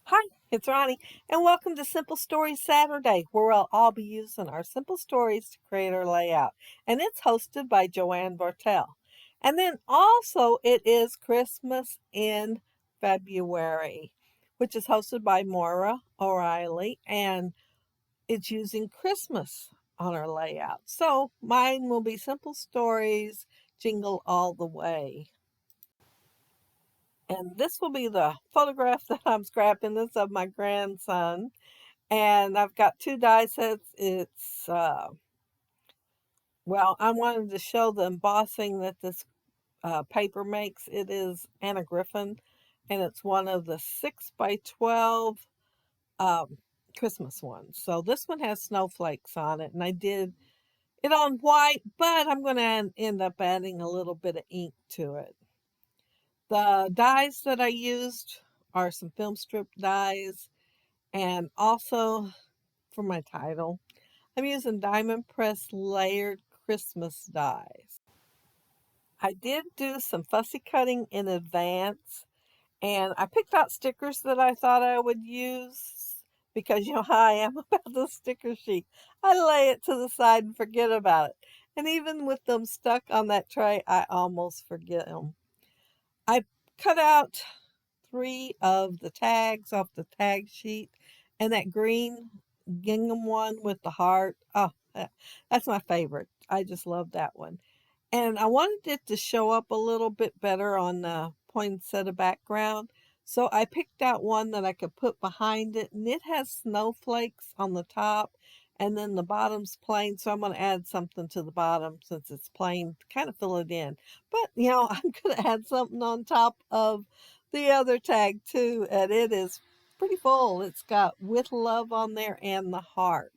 Hi, it's Ronnie, and welcome to Simple Stories Saturday, where we'll all be using our simple stories to create our layout. And it's hosted by Joanne Bartel. And then also, it is Christmas in February, which is hosted by Maura O'Reilly, and it's using Christmas on our layout. So mine will be Simple Stories, Jingle All the Way. And this will be the photograph that I'm scrapping. This of my grandson. And I've got two die sets. Well, I wanted to show the embossing that this paper makes. It is Anna Griffin, and it's one of the 6 by 12 um, Christmas ones. So this one has snowflakes on it, and I did it on white, but I'm going to end up adding a little bit of ink to it. The dies that I used are some film strip dies, and also for my title, I'm using Diamond Press layered Christmas dies. I did do some fussy cutting in advance, and I picked out stickers that I thought I would use because you know how I am about the sticker sheet. I lay it to the side and forget about it. And even with them stuck on that tray, I almost forget them. I cut out 3 of the tags off the tag sheet, and that green gingham one with the heart. Oh, that's my favorite. I just love that one. And I wanted it to show up a little bit better on the poinsettia background. So I picked out one that I could put behind it, and it has snowflakes on the top, and then the bottom's plain. So I'm going to add something to the bottom since it's plain to kind of fill it in. But, I'm going to add something on top of the other tag too, and it is pretty full. It's got with love on there and the heart.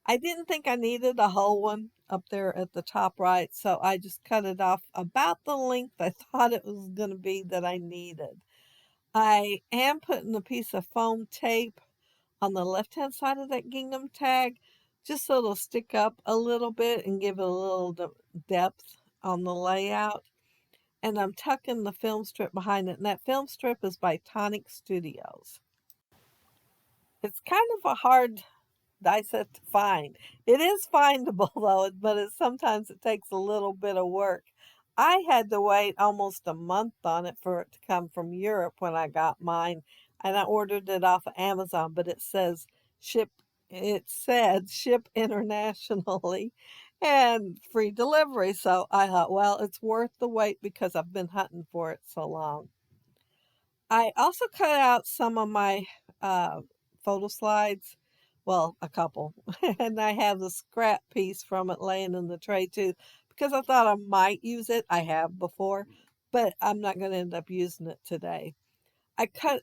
I didn't think I needed a whole one up there at the top right, so I just cut it off about the length I thought it was going to be that I needed. I am putting a piece of foam tape on the left-hand side of that gingham tag, just so it'll stick up a little bit and give it a little depth on the layout. And I'm tucking the film strip behind it, and that film strip is by Tonic Studios. It's kind of a hard die set to find. It is findable though, but sometimes it takes a little bit of work. I had to wait almost a month on it for it to come from Europe when I got mine, and I ordered it off of Amazon, but ship it said ship internationally and free delivery. So I thought, well, it's worth the wait because I've been hunting for it so long. I also cut out some of my uh, photo slides. Well, a couple. And I have the scrap piece from it laying in the tray too, because I thought I might use it. I have before, but I'm not going to end up using it today. I cut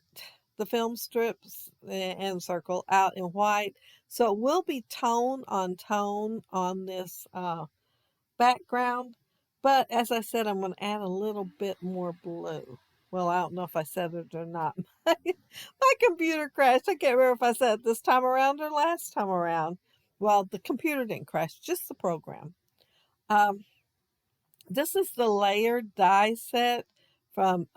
the film strips and circle out in white. So it will be tone on this background. But as I said, I'm going to add a little bit more blue. Well, I don't know if I said it or not. My computer crashed. I can't remember if I said it this time around or last time around. Well, the computer didn't crash, just the program. Um, this is the layered die set from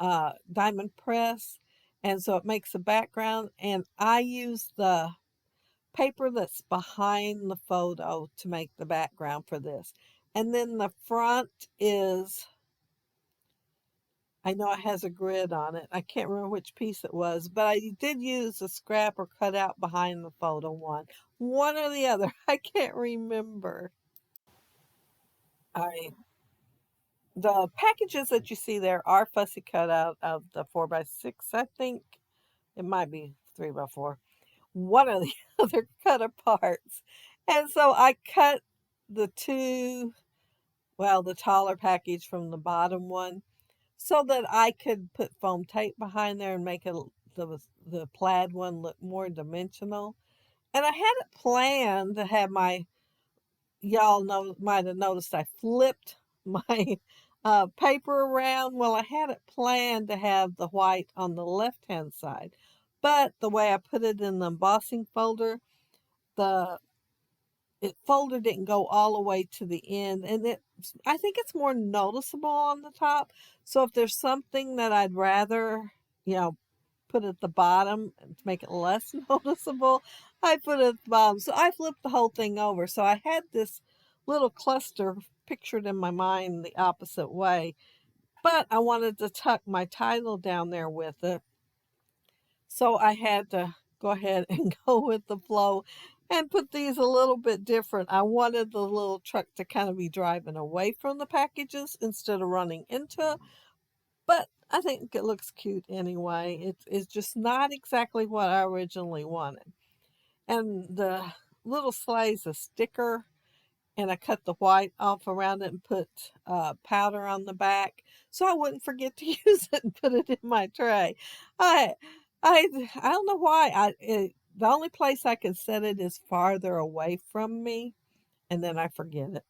Diamond Press. And so it makes a background. And I use the paper that's behind the photo to make the background for this. And then the front is, I know it has a grid on it. I can't remember which piece it was, but I did use a scrap or cut out behind the photo one. One or the other. I can't remember. I The packages that you see there are fussy cut out of the 4 by 6, I think. It might be 3 by 4. One or the other cut apart. And so I cut the two, well, the taller package from the bottom one so that I could put foam tape behind there and make the plaid one look more dimensional. And I had it planned to have y'all might have noticed I flipped my paper around. Well, I had it planned to have the white on the left-hand side. But the way I put it in the embossing folder, the folder didn't go all the way to the end, and I think it's more noticeable on the top. So if there's something that I'd rather, you know, put at the bottom to make it less noticeable. I put it at the bottom. So I flipped the whole thing over. So I had this little cluster pictured in my mind the opposite way. But I wanted to tuck my title down there with it. So I had to go ahead and go with the flow and put these a little bit different. I wanted the little truck to kind of be driving away from the packages instead of running into it. But I think it looks cute anyway. It's just not exactly what I originally wanted. And the little sleigh's a sticker, and I cut the white off around it and put powder on the back so I wouldn't forget to use it and put it in my tray. I I don't know why. The only place I can set it is farther away from me, and then I forget it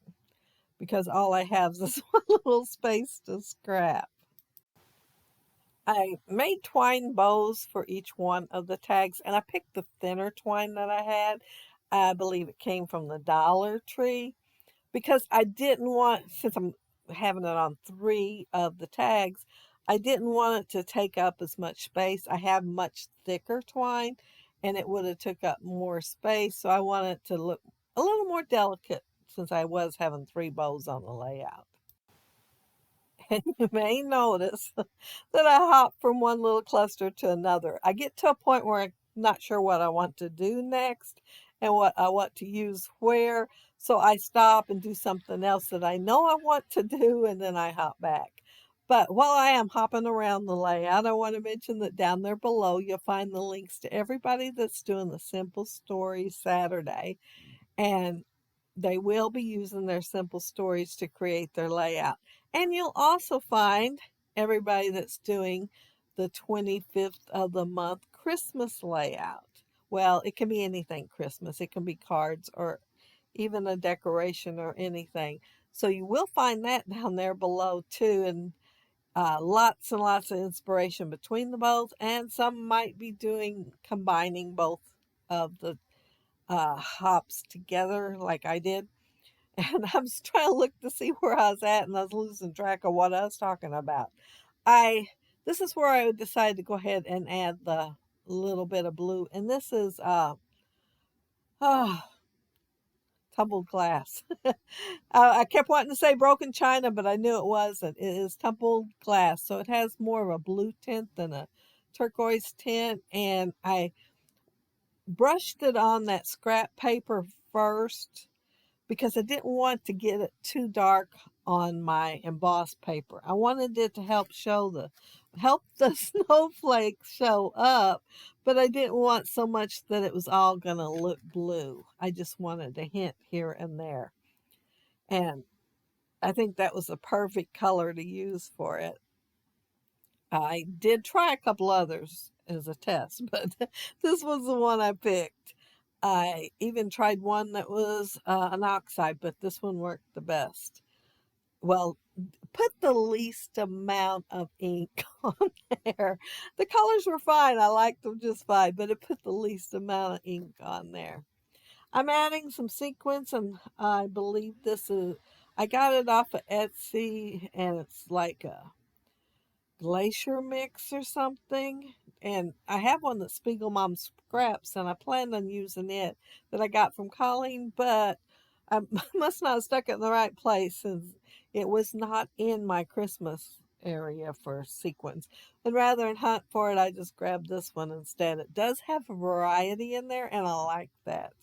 because all I have is this one little space to scrap. I made twine bows for each one of the tags, and I picked the thinner twine that I had. I believe it came from the Dollar Tree because I didn't want, since I'm having it on 3 of the tags, I didn't want it to take up as much space. I have much thicker twine, and it would have took up more space, so I wanted it to look a little more delicate since I was having 3 bows on the layout. And you may notice that I hop from one little cluster to another. I get to a point where I'm not sure what I want to do next and what I want to use where. So I stop and do something else that I know I want to do, and then I hop back. But while I am hopping around the layout, I want to mention that down there below, you'll find the links to everybody that's doing the Simple Stories Saturday. And they will be using their simple stories to create their layout. And you'll also find everybody that's doing the 25th of the month Christmas layout. Well, it can be anything Christmas, it can be cards or even a decoration or anything. So you will find that down there below too. And lots and lots of inspiration between the both. And some might be doing combining both of the hops together like I did. And I was trying to look to see where I was at, and I was losing track of what I was talking about. I This is where I decided to go ahead and add the little bit of blue, and this is oh, tumbled glass. I kept wanting to say broken china, but I knew it wasn't. It is tumbled glass, so it has more of a blue tint than a turquoise tint, and I brushed it on that scrap paper first because I didn't want to get it too dark on my embossed paper. I wanted it to help the snowflakes show up, but I didn't want so much that it was all going to look blue. I just wanted a hint here and there. And I think that was the perfect color to use for it. I did try a couple others as a test, but this was the one I picked. I even tried one that was an oxide, but this one worked the best. Well, put the least amount of ink on there. The colors were fine. I liked them just fine, but it put the least amount of ink on there. I'm adding some sequins, and I believe I got it off of Etsy, and it's like a glacier mix or something. And I have one that Spiegel Mom scraps, and I planned on using it that I got from Colleen, but I must not have stuck it in the right place since it was not in my Christmas area for sequins. And rather than hunt for it, I just grabbed this one instead. It does have a variety in there, and I like that.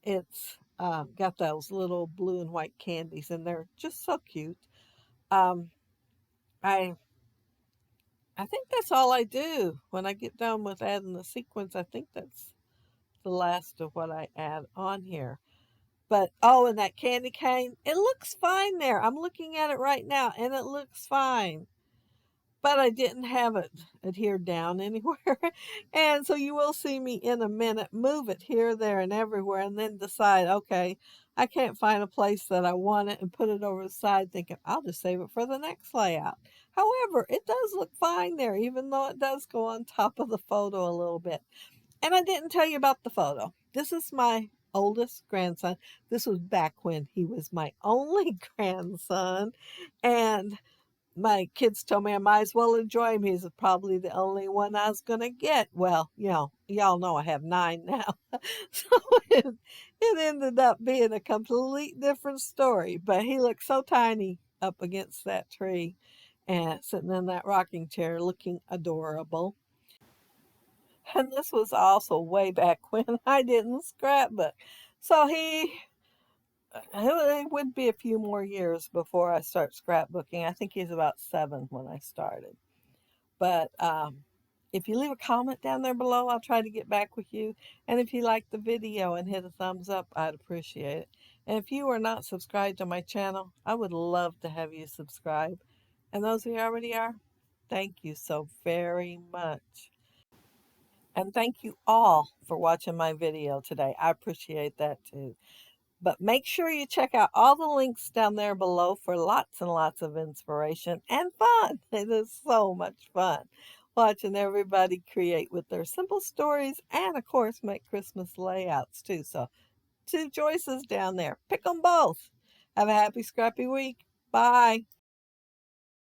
It's got those little blue and white candies, and they're just so cute. Um, I I think that's all I do when I get done with adding the sequins. I think that's the last of what I add on here. But oh, and that candy cane, it looks fine there. I'm looking at it right now and it looks fine. But I didn't have it adhered down anywhere. And so you will see me in a minute move it here, there, and everywhere and then decide, okay, I can't find a place that I want it and put it over the side thinking I'll just save it for the next layout. However, it does look fine there, even though it does go on top of the photo a little bit. And I didn't tell you about the photo. This is my oldest grandson. This was back when he was my only grandson. And my kids told me I might as well enjoy him. He's probably the only one I was going to get. Well, y'all know I have 9 now. So it ended up being a complete different story. But he looked so tiny up against that tree and sitting in that rocking chair looking adorable. And this was also way back when I didn't scrapbook. So it would be a few more years before I start scrapbooking. I think he's about 7 when I started. But if you leave a comment down there below, I'll try to get back with you. And if you like the video and hit a thumbs up, I'd appreciate it. And if you are not subscribed to my channel, I would love to have you subscribe. And those who already are, thank you so very much. And thank you all for watching my video today. I appreciate that too. But make sure you check out all the links down there below for lots and lots of inspiration and fun. It is so much fun watching everybody create with their simple stories and, of course, make Christmas layouts too. So, 2 choices down there. Pick them both. Have a happy, scrappy week. Bye.